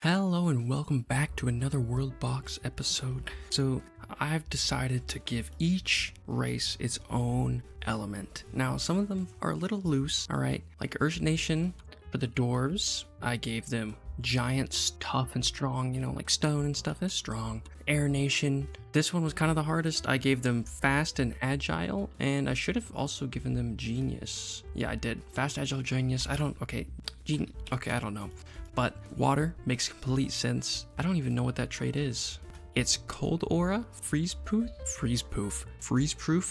Hello and welcome back to another Worldbox episode. So I've decided to give each race its own element. Now some of them are a little loose, alright? Like Earth Nation, for the Dwarves, I gave them giants, tough and strong, like stone and stuff is strong. Air Nation, this one was kind of the hardest. I gave them fast and agile, and I should have also given them genius. Yeah, I did. Fast, agile, genius. I don't know. But water makes complete sense. I don't even know what that trait is. It's cold aura, freeze proof,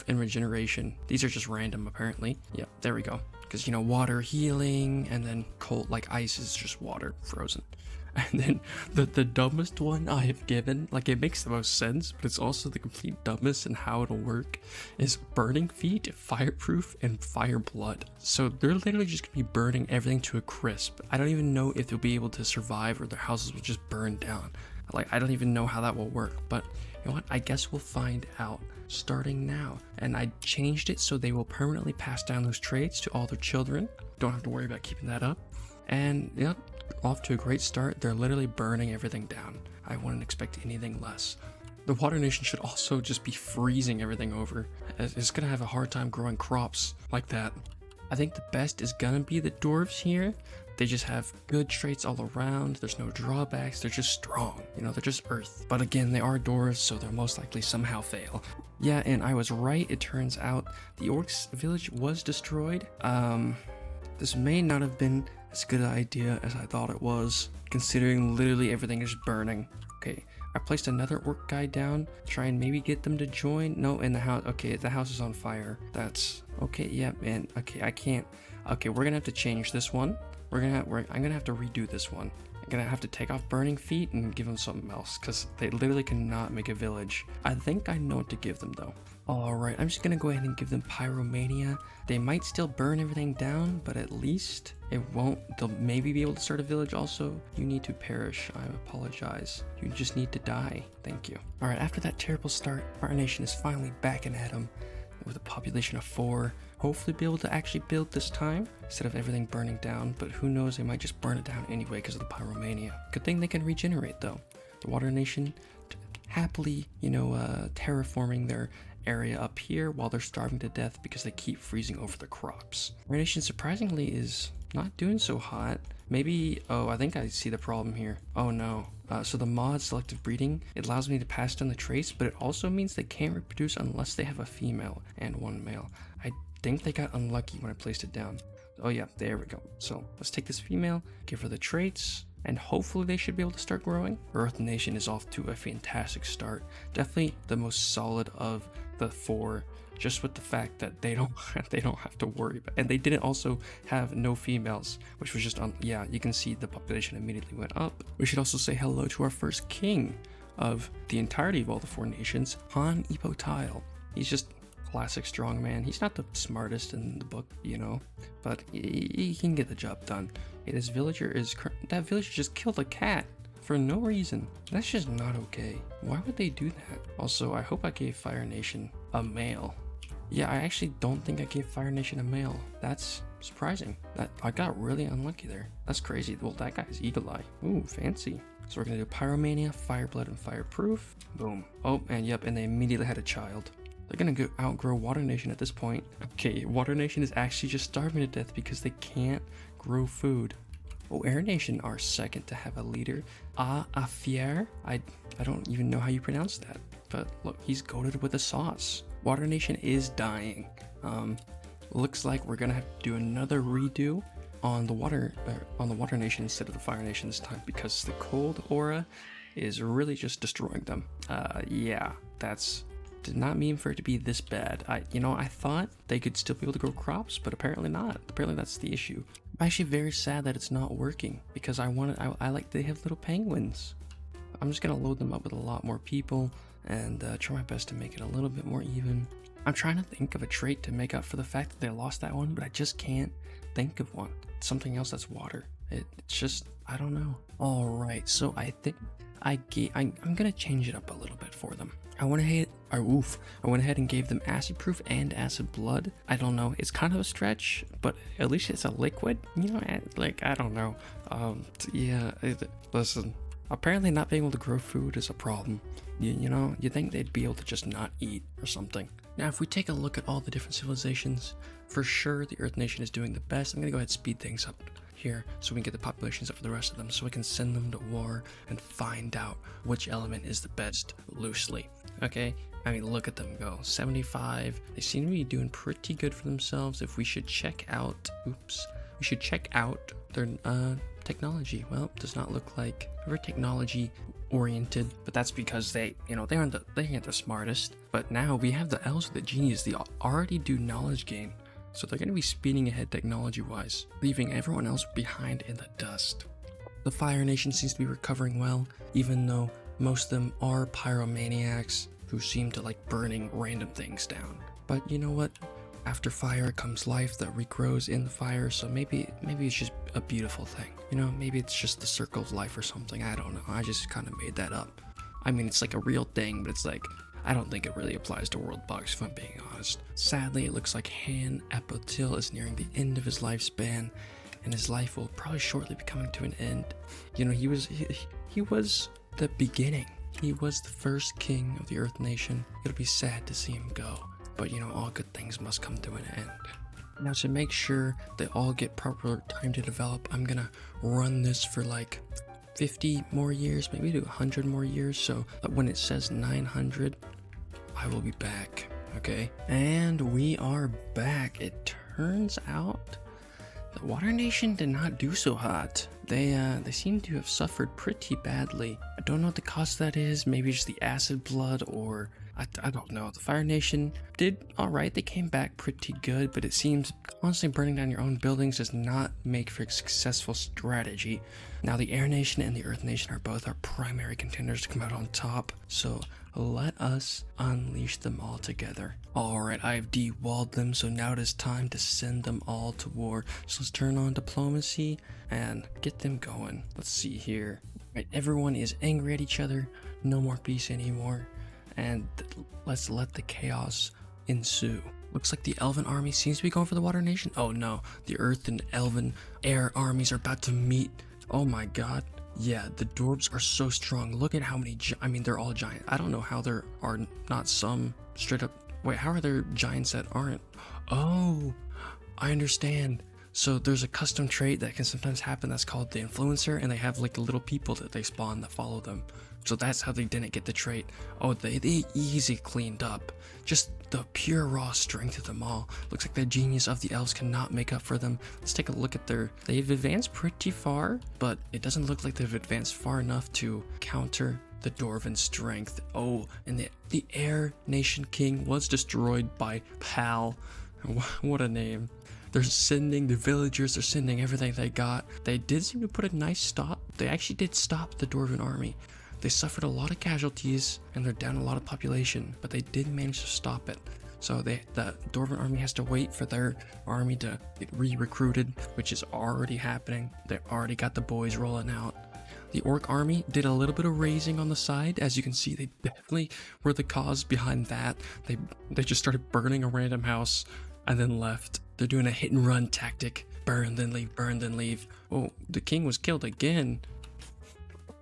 and regeneration. These are just random apparently. Yep, there we go. Because water healing, and then cold, like ice is just water frozen. And then the dumbest one I have given, like it makes the most sense, but it's also the complete dumbest in how it'll work, is burning feet, fireproof, and fire blood. So they're literally just gonna be burning everything to a crisp. I don't even know if they'll be able to survive or their houses will just burn down. Like, I don't even know how that will work, but you know what? I guess we'll find out starting now. And I changed it so they will permanently pass down those traits to all their children. Don't have to worry about keeping that up. And yeah, off to a great start. They're literally burning everything down. I wouldn't expect anything less. The Water Nation should also just be freezing everything over. It's gonna have a hard time growing crops like that. I think the best is gonna be the Dwarves here. They just have good traits all around. There's no drawbacks. They're just strong. They're just earth. But again, they are Dwarves, so they'll most likely somehow fail. Yeah, and I was right. It turns out the Orcs village was destroyed. This may not have been as good an idea as I thought it was, considering literally everything is burning. Okay, I placed another orc guy down, try and maybe get them to join. No, in the house. Okay, the house is on fire. That's okay. Yeah, man. Okay, I can't. Okay, we're gonna have to change this one. I'm gonna have to redo this one. I'm gonna have to take off burning feet and give them something else, because they literally cannot make a village. I think I know what to give them though. Alright, I'm just gonna go ahead and give them pyromania. They might still burn everything down, but at least it won't. They'll maybe be able to start a village also. You need to perish. I apologize. You just need to die. Thank you. Alright, after that terrible start, our nation is finally back at 'em with a population of 4. Hopefully be able to actually build this time instead of everything burning down, but who knows, they might just burn it down anyway because of the pyromania. Good thing they can regenerate though. The Water Nation happily, terraforming their area up here while they're starving to death because they keep freezing over the crops. Our nation surprisingly is not doing so hot. Maybe, I think I see the problem here. Oh no. So the mod selective breeding, it allows me to pass down the traits, but it also means they can't reproduce unless they have a female and one male. I think they got unlucky when I placed it down. Oh yeah, there we go. So let's take this female, give her the traits, and hopefully they should be able to start growing. Earth Nation is off to a fantastic start. Definitely the most solid of the 4, just with the fact that they don't have to worry about, and they didn't also have no females, which was just yeah, you can see the population immediately went up. We should also say hello to our first king of the entirety of all the 4 nations, Han Ipotile. He's just classic strongman. He's not the smartest in the book, but he can get the job done. And his villager that villager just killed a cat for no reason. That's just not okay. Why would they do that? Also, I hope I gave Fire Nation a male. Yeah, I actually don't think I gave Fire Nation a male. That's surprising. That I got really unlucky there. That's crazy. Well, that guy's Eagle Eye. Ooh, fancy. So we're gonna do Pyromania, Fireblood, and Fireproof. Boom. Oh, and yep, and they immediately had a child. They're gonna outgrow Water Nation at this point. Okay, Water Nation is actually just starving to death because they can't grow food. Oh, Air Nation are second to have a leader. Afier. I don't even know how you pronounce that. But look, he's goated with a sauce. Water Nation is dying. Looks like we're gonna have to do another redo on the Water Nation instead of the Fire Nation this time, because the cold aura is really just destroying them. Yeah, did not mean for it to be this bad. I thought they could still be able to grow crops, but apparently not. Apparently that's the issue. I'm actually very sad that it's not working, because they have little penguins. I'm just gonna load them up with a lot more people and try my best to make it a little bit more even. I'm trying to think of a trait to make up for the fact that they lost that one, but I just can't think of one. Something else that's water. It's just, I don't know. Alright, so I think I'm gonna change it up a little bit for them. I went ahead oof. I went ahead and gave them acid proof and acid blood. I don't know. It's kind of a stretch, but at least it's a liquid. You know, like, I don't know. Yeah, listen. Apparently not being able to grow food is a problem. You know, you think they'd be able to just not eat or something. Now, if we take a look at all the different civilizations, for sure the Earth Nation is doing the best. I'm gonna go ahead and speed things up here so we can get the populations up for the rest of them, so we can send them to war and find out which element is the best loosely. Okay, I mean, look at them go. 75. They seem to be doing pretty good for themselves. If we should check out, we should check out their technology. Well, it does not look like very technology oriented, but that's because they aren't the smartest. But now we have the elves with the genius. They already do knowledge gain, so they're going to be speeding ahead technology wise, leaving everyone else behind in the dust. The Fire Nation seems to be recovering well, even though most of them are pyromaniacs who seem to like burning random things down. But you know what? After fire comes life that regrows in the fire, so maybe it's just a beautiful thing. You know, maybe it's just the circle of life or something. I don't know. I just kind of made that up. I mean, it's like a real thing, but it's like, I don't think it really applies to Worldbox, if I'm being honest. Sadly, it looks like Han Epotil is nearing the end of his lifespan, and his life will probably shortly be coming to an end. You know, he was the beginning. He was the first king of the Earth Nation. It'll be sad to see him go, but you know, all good things must come to an end. Now, to make sure they all get proper time to develop, I'm gonna run this for like 50 more years, maybe to 100 more years, so that when it says 900, I will be back, okay? And we are back. It turns out the Water Nation did not do so hot. They seem to have suffered pretty badly. I don't know what the cause of that is. Maybe just the acid blood, or I don't know. The Fire Nation did alright. They came back pretty good, but it seems constantly burning down your own buildings does not make for a successful strategy. Now, the Air Nation and the Earth Nation are both our primary contenders to come out on top, so let us unleash them all together. Alright, I've de-walled them, so now it is time to send them all to war. So let's turn on diplomacy and get them going. Let's see here. Right, everyone is angry at each other. No more peace anymore. And let's let the chaos ensue. Looks like the Elven army seems to be going for the Water Nation. Oh no, the Earth and Elven air armies are about to meet. Oh my god. Yeah, the Dwarves are so strong. Look at how many, I mean, they're all giant. I don't know how there are not some straight up, wait, how are there giants that aren't? Oh, I understand. So there's a custom trait that can sometimes happen that's called the influencer, and they have like little people that they spawn that follow them. So that's how they didn't get the trait. Oh, they easy cleaned up. Just the pure raw strength of them all. Looks like the genius of the elves cannot make up for them. Let's take a look at they've advanced pretty far, but it doesn't look like they've advanced far enough to counter the Dwarven strength. Oh, and the Air Nation King was destroyed by Pal. What a name. They're sending the villagers, they're sending everything they got. They did seem to put a nice stop. They actually did stop the Dwarven army. They suffered a lot of casualties and they're down a lot of population, but they did manage to stop it. So the Dwarven army has to wait for their army to get re-recruited, which is already happening. They already got the boys rolling out. The Orc army did a little bit of raising on the side. As you can see, they definitely were the cause behind that. They just started burning a random house and then left. They're doing a hit and run tactic. Burn, then leave, burn, then leave. Oh, the king was killed again.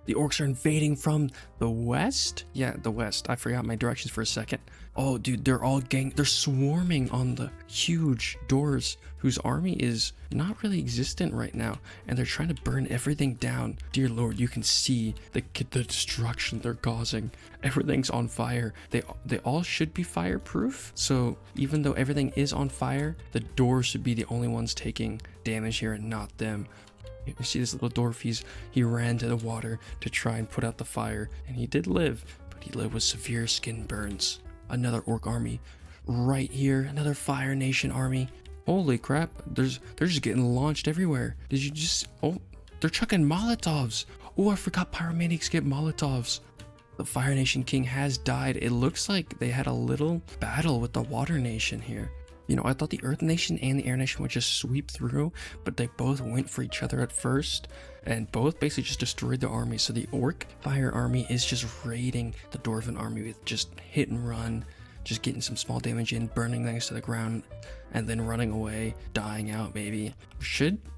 The orcs are invading from the west? Yeah, the west. I forgot my directions for a second. Oh, dude, they're swarming on the huge doors whose army is not really existent right now. And they're trying to burn everything down. Dear Lord, you can see the destruction they're causing. Everything's on fire. They all should be fireproof. So even though everything is on fire, the doors should be the only ones taking damage here and not them. You see this little dwarf, he ran to the water to try and put out the fire, and he did live, but he lived with severe skin burns. Another orc army right here, another Fire Nation army. Holy crap, they're just getting launched everywhere. Did you just, oh, they're chucking Molotovs. Oh, I forgot pyromaniacs get Molotovs. The Fire Nation King has died. It looks like they had a little battle with the Water Nation here. You know, I thought the Earth Nation and the Air Nation would just sweep through, but they both went for each other at first, and both basically just destroyed the army. So the Orc Fire army is just raiding the Dwarven army with just hit and run, just getting some small damage in, burning things to the ground, and then running away, dying out maybe.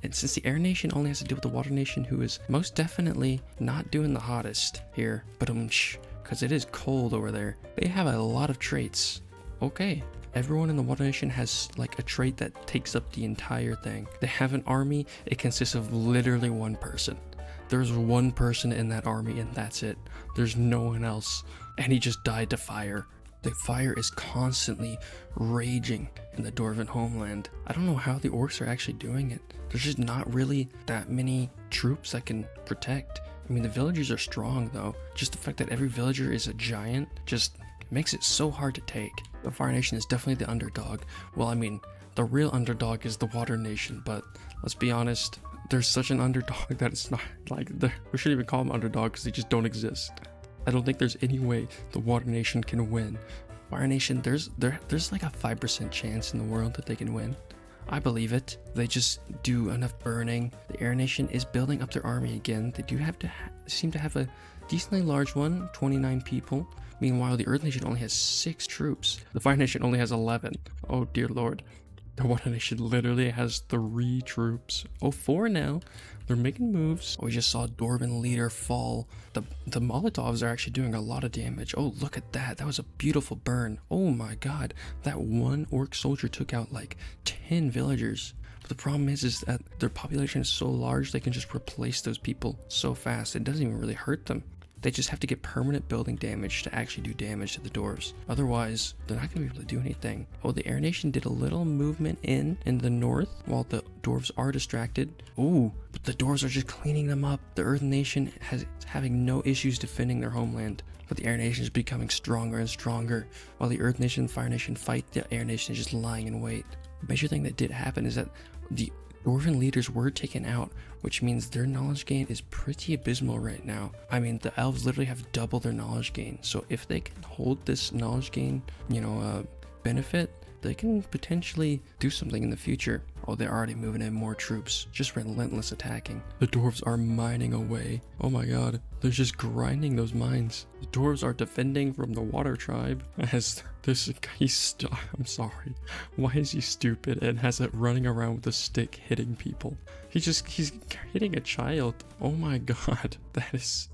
And since the Air Nation only has to deal with the Water Nation, who is most definitely not doing the hottest here, because it is cold over there. They have a lot of traits. Okay, everyone in the Water Nation has like a trait that takes up the entire thing. They have an army, it consists of literally one person. There's one person in that army and that's it. There's no one else. And he just died to fire. The fire is constantly raging in the Dwarven homeland. I don't know how the orcs are actually doing it. There's just not really that many troops that can protect. I mean, the villagers are strong though. Just the fact that every villager is a giant just makes it so hard to take. The Fire Nation is definitely the underdog. Well, I mean, the real underdog is the Water Nation, but let's be honest, there's such an underdog that it's not like, we shouldn't even call them underdog because they just don't exist. I don't think there's any way the Water Nation can win. Fire Nation, there's like a 5% chance in the world that they can win. I believe it. They just do enough burning. The Air Nation is building up their army again. They do have to seem to have a decently large one, 29 people. Meanwhile, the Earth Nation only has 6 troops. The Fire Nation only has 11. Oh dear lord. The Water Nation literally has 3 troops. Oh, 4 now. They're making moves. We just saw a Dwarven leader fall. The Molotovs are actually doing a lot of damage. Oh, look at that. That was a beautiful burn. Oh my god. That one orc soldier took out like 10 villagers. But the problem is that their population is so large they can just replace those people so fast. It doesn't even really hurt them. They just have to get permanent building damage to actually do damage to the dwarves. Otherwise, they're not going to be able to do anything. Oh, the Air Nation did a little movement in the north while the dwarves are distracted. Ooh, but the dwarves are just cleaning them up. The Earth Nation is having no issues defending their homeland. But the Air Nation is becoming stronger and stronger. While the Earth Nation and Fire Nation fight, the Air Nation is just lying in wait. The major thing that did happen is that the Dwarven leaders were taken out, which means their knowledge gain is pretty abysmal right now. I mean, the elves literally have double their knowledge gain. So if they can hold this knowledge gain, benefit, they can potentially do something in the future. Oh, they're already moving in more troops, just relentless attacking. The dwarves are mining away. Oh my god, they're just grinding those mines. The dwarves are defending from the water tribe as I'm sorry. Why is he stupid and has it running around with a stick hitting people? He's hitting a child. Oh my god,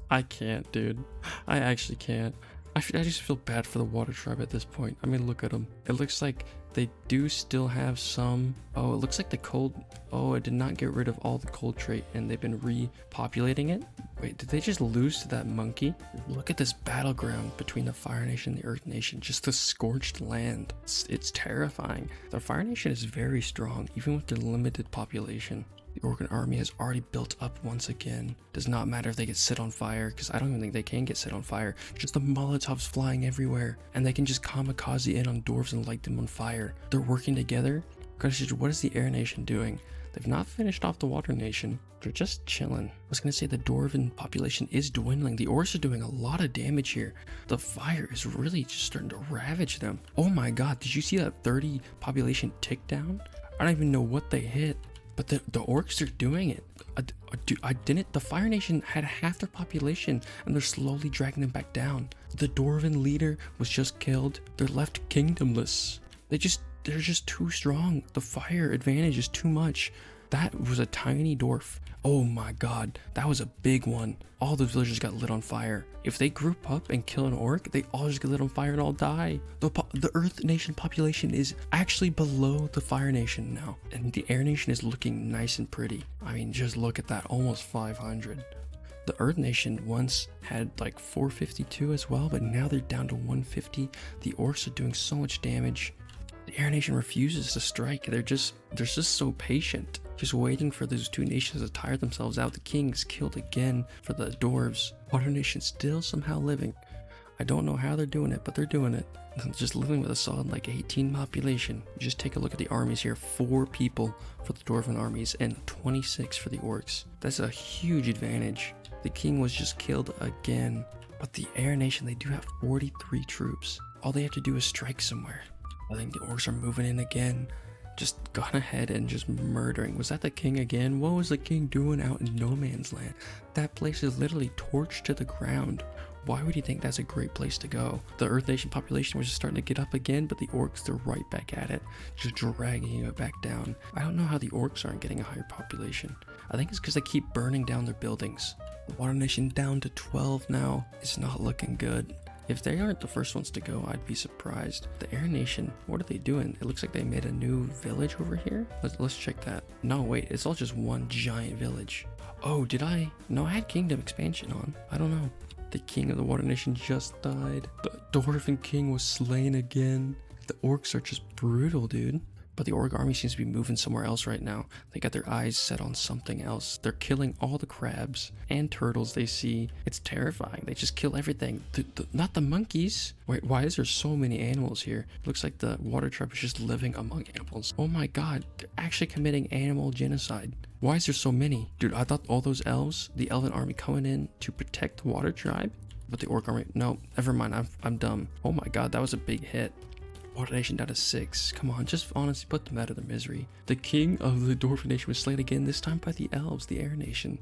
I can't, dude. I actually can't. I just feel bad for the water tribe at this point. I mean, look at them. It looks like they do still have some. Oh, it looks like the cold. Oh, it did not get rid of all the cold trait and they've been repopulating it. Wait, did they just lose to that monkey? Look at this battleground between the Fire Nation and the Earth Nation. Just the scorched land. It's terrifying. The Fire Nation is very strong, even with their limited population. The Orc army has already built up once again. Does not matter if they get set on fire, because I don't even think they can get set on fire. Just the Molotovs flying everywhere, and they can just kamikaze in on dwarves and light them on fire. They're working together. Gosh, what is the Air Nation doing? They've not finished off the Water Nation. They're just chilling. I was gonna say the Dwarven population is dwindling. The Orcs are doing a lot of damage here. The fire is really just starting to ravage them. Oh my god, did you see that 30 population tick down? I don't even know what they hit. But the orcs are doing it. The Fire Nation had half their population and they're slowly dragging them back down. The Dwarven leader was just killed. They're left kingdomless. They're just too strong. The fire advantage is too much. That was a tiny dwarf. Oh my god, that was a big one. All the villagers got lit on fire. If they group up and kill an orc, they all just get lit on fire and all die. The Earth Nation population is actually below the Fire Nation now. And the Air Nation is looking nice and pretty. I mean, just look at that, almost 500. The Earth Nation once had like 452 as well, but now they're down to 150. The orcs are doing so much damage. The Air Nation refuses to strike. They're just so patient, just waiting for those two nations to tire themselves out. The king's killed again for the dwarves. Water Nation still somehow living. I don't know how they're doing it, but they're doing it. They're just living with a solid like 18 population. You just take a look at the armies here. 4 people for the Dwarven armies and 26 for the orcs. That's a huge advantage. The king was just killed again. But the Air Nation, they do have 43 troops. All they have to do is strike somewhere. I think the orcs are moving in again. Just gone ahead and just murdering. Was that the king again? What was the king doing out in no man's land? That place is literally torched to the ground. Why would you think that's a great place to go? The Earth Nation population was just starting to get up again, but the orcs, they're right back at it, just dragging it back down. I don't know how the orcs aren't getting a higher population. I think it's because they keep burning down their buildings. The Water Nation down to 12 now. It's not looking good. If they aren't the first ones to go, I'd be surprised. The Air Nation, what are they doing? It looks like they made a new village over here. Let's check that. No, wait, it's all just one giant village. Oh, did I? No, I had Kingdom expansion on. I don't know. The king of the Water Nation just died. The Dwarven king was slain again. The orcs are just brutal, dude. But the orc army seems to be moving somewhere else right now. They got their eyes set on something else. They're killing all the crabs and turtles they see. It's terrifying. They just kill everything. Not the monkeys. Wait, why is there so many animals here? Looks like the water tribe is just living among animals. Oh my god, they're actually committing animal genocide. Why is there so many? Dude, I thought all those elves, the elven army coming in to protect the water tribe. But the orc army, no, never mind, I'm dumb. Oh my god, that was a big hit. Water Nation down to 6. Come on, just honestly put them out of their misery. The king of the Dwarven Nation was slain again, this time by the Elves, the Air Nation.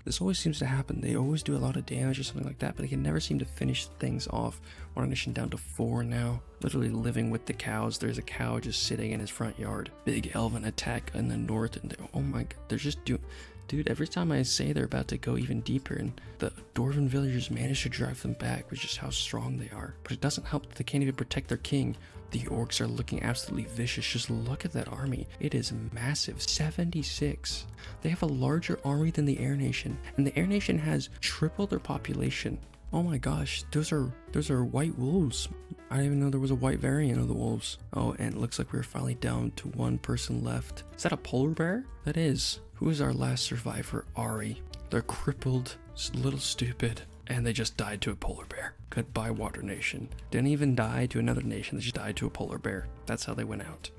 This always seems to happen. They always do a lot of damage or something like that, but they can never seem to finish things off. Water Nation down to 4 now. Literally living with the cows. There's a cow just sitting in his front yard. Big elven attack in the north, and oh my god, they're just doing... Dude, every time I say they're about to go even deeper, and the Dwarven villagers manage to drive them back with just how strong they are. But it doesn't help that they can't even protect their king. The orcs are looking absolutely vicious. Just look at that army. It is massive. 76. They have a larger army than the Air Nation, and the Air Nation has triple their population. Oh my gosh, those are white wolves. I didn't even know there was a white variant of the wolves. Oh, and it looks like we're finally down to 1 person left. Is that a polar bear? That is. Who is our last survivor? Ari. They're crippled, a little stupid, and they just died to a polar bear. Goodbye, Water Nation. Didn't even die to another nation, they just died to a polar bear. That's how they went out.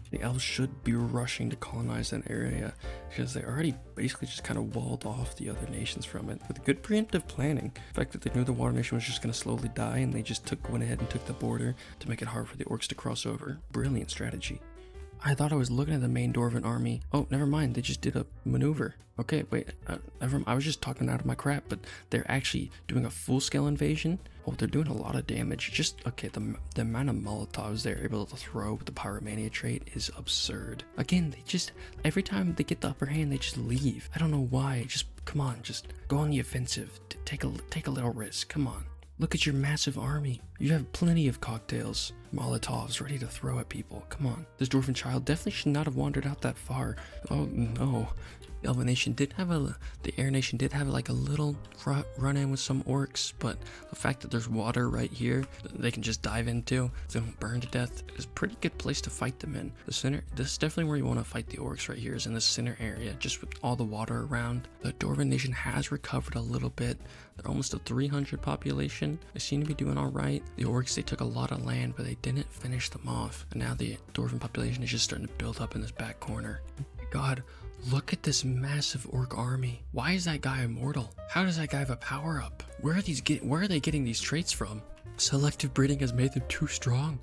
The elves should be rushing to colonize that area because they already basically just kind of walled off the other nations from it with good preemptive planning. The fact that they knew the Water Nation was just going to slowly die and they just went ahead and took the border to make it hard for the orcs to cross over. Brilliant strategy. I thought I was looking at the main Dwarven army. Oh, never mind. They just did a maneuver. Okay, wait. I was just talking out of my crap, but they're actually doing a full-scale invasion. Oh, they're doing a lot of damage. Just, okay, the amount of Molotovs they're able to throw with the Pyromania trait is absurd. Again, they just, every time they get the upper hand, they just leave. I don't know why. Just, come on, just go on the offensive. Take a little risk. Come on. Look at your massive army. You have plenty of cocktails, Molotovs ready to throw at people. Come on. This Dwarven child definitely should not have wandered out that far. Oh no. The Elven Nation did have the Air Nation did have like a little run in with some orcs, but the fact that there's water right here that they can just dive into, they don't burn to death, is a pretty good place to fight them in. The center, this is definitely where you want to fight the orcs right here, is in the center area, just with all the water around. The Dwarven Nation has recovered a little bit. They're almost a 300 population. They seem to be doing all right. The orcs, they took a lot of land, but they didn't finish them off. And now the Dwarven population is just starting to build up in this back corner. Oh my god. Look at this massive orc army. Why is that guy immortal? How does that guy have a power up? Where are they getting these traits from? Selective breeding has made them too strong.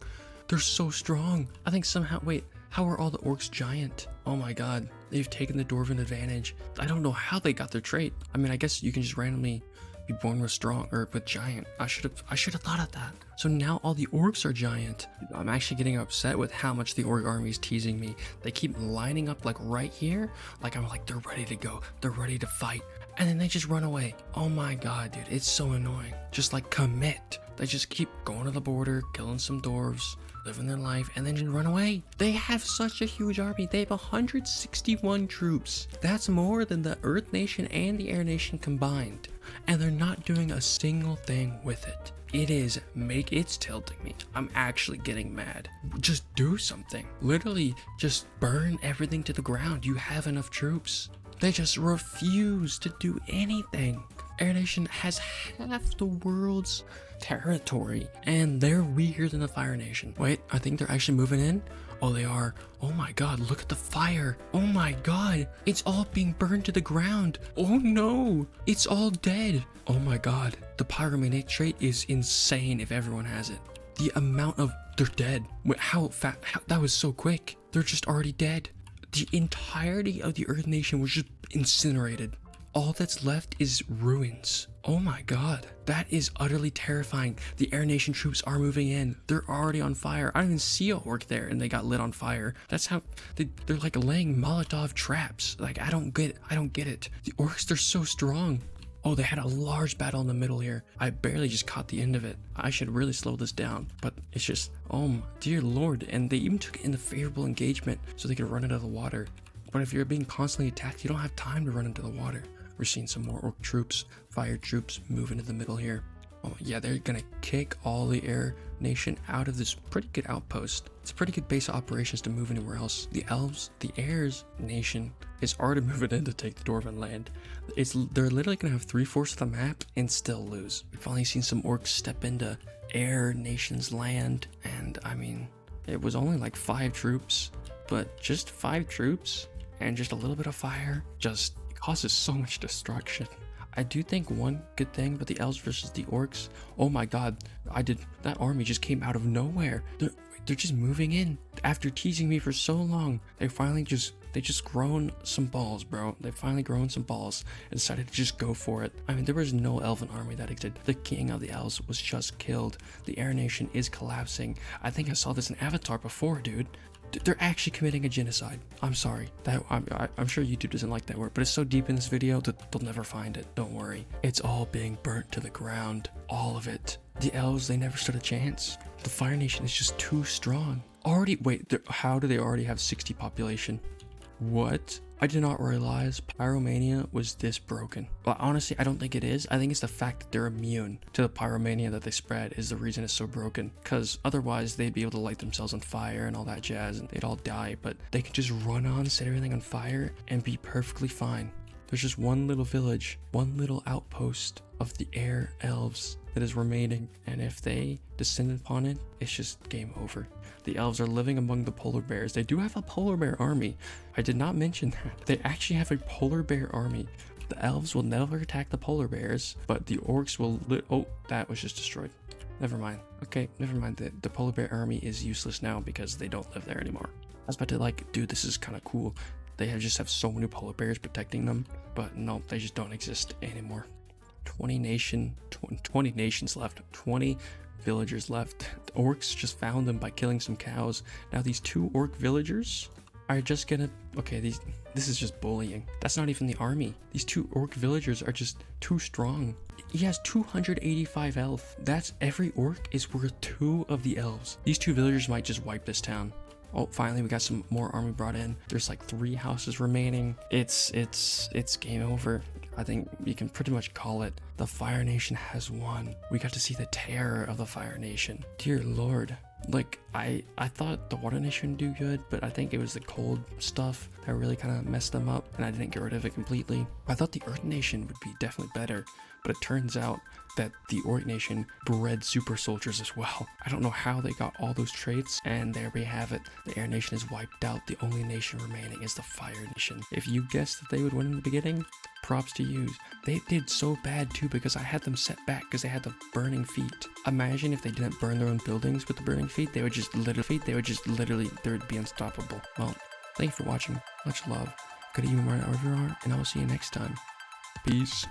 They're so strong. I think somehow, wait, how are all the orcs giant? Oh my god, they've taken the Dwarven advantage. I don't know how they got their trait. I mean, I guess you can just randomly be born with strong or with giant. I should have thought of that. So now all the orcs are giant. I'm actually getting upset with how much the orc army is teasing me. They keep lining up like right here. Like I'm like, they're ready to go. They're ready to fight. And then they just run away. Oh my god, dude, it's so annoying. Just like commit. They just keep going to the border, killing some dwarves, living their life, and then just run away. They have such a huge army. They have 161 troops. That's more than the Earth Nation and the Air Nation combined. And they're not doing a single thing with it. It's tilting me. I'm actually getting mad. Just do something. Literally, just burn everything to the ground. You have enough troops. They just refuse to do anything. Air Nation has half the world's territory, and they're weaker than the Fire Nation. Wait, I think they're actually moving in. Oh, they are. Oh my god, look at the fire. Oh my god, it's all being burned to the ground. Oh no, it's all dead. Oh my god, the Pyromaniac trait is insane if everyone has it. the amount of, they're dead. How that was so quick. They're just already dead. The entirety of the Earth Nation was just incinerated. All that's left is ruins. Oh my god, that is utterly terrifying. The Air Nation troops are moving in. They're already on fire. I don't even see a orc there and they got lit on fire. That's how they're like laying Molotov traps. Like, I don't get it. The orcs, they're so strong. Oh, they had a large battle in the middle here. I barely just caught the end of it. I should really slow this down, but it's just, oh my dear lord. And they even took it in the favorable engagement so they could run into the water. But if you're being constantly attacked, you don't have time to run into the water. We're seeing some more orc troops, fire troops move into the middle here. Oh yeah, they're gonna kick all the Air Nation out of this pretty good outpost. It's a pretty good base of operations to move anywhere else. The Elves, the Airs Nation is already moving in to take the Dwarven land. They're literally gonna have 3/4 of the map and still lose. We've finally seen some orcs step into Air Nation's land, and I mean, it was only like 5 troops, but just 5 troops and just a little bit of fire just causes so much destruction. I do think one good thing about the Elves versus the Orcs, oh my god, that army just came out of nowhere. They're just moving in. After teasing me for so long, they just grown some balls, bro. They finally grown some balls and decided to just go for it. I mean, there was no elven army that existed. The king of the elves was just killed. The Air Nation is collapsing. I think I saw this in Avatar before, dude. They're actually committing a genocide. I'm sorry. I'm sure YouTube doesn't like that word, but it's so deep in this video that they'll never find it. Don't worry. It's all being burnt to the ground. All of it. The elves, they never stood a chance. The Fire Nation is just too strong. How do they already have 60 population? What? I did not realize Pyromania was this broken. Well, honestly, I don't think it is. I think it's the fact that they're immune to the Pyromania that they spread is the reason it's so broken. Because otherwise, they'd be able to light themselves on fire and all that jazz, and they'd all die. But they can just run on, set everything on fire, and be perfectly fine. There's just one little village, one little outpost of the Air Elves that is remaining. And if they descend upon it, it's just game over. The elves are living among the polar bears. They do have a polar bear army. I did not mention that. They actually have a polar bear army. The elves will never attack the polar bears, but the orcs will oh, that was just destroyed. Never mind. Okay, never mind. The polar bear army is useless now because they don't live there anymore. I was about to like, dude, this is kind of cool. They just have so many polar bears protecting them, but no, they just don't exist anymore. 20 nations left. 20 villagers left. The orcs just found them by killing some cows. Now these 2 orc villagers are just gonna, okay, this is just bullying. That's not even the army. These 2 orc villagers are just too strong. He has 285 health. That's every orc is worth 2 of the elves. These 2 villagers might just wipe this town. Oh, finally we got some more army brought in. There's like 3 houses remaining. It's game over. I think you can pretty much call it. The Fire Nation has won. We got to see the terror of the Fire Nation. Dear Lord. Like, I thought the Water Nation would do good, but I think it was the cold stuff that really kind of messed them up, and I didn't get rid of it completely. I thought the Earth Nation would be definitely better, but it turns out that the Orc Nation bred super soldiers as well. I don't know how they got all those traits, and there we have it. The Air Nation is wiped out. The only nation remaining is the Fire Nation. If you guessed that they would win in the beginning, props to you. They did so bad too because I had them set back because they had the burning feet. Imagine if they didn't burn their own buildings with the burning feet, they would be unstoppable. Well, thank you for watching. Much love. Good evening wherever you are, and I will see you next time. Peace.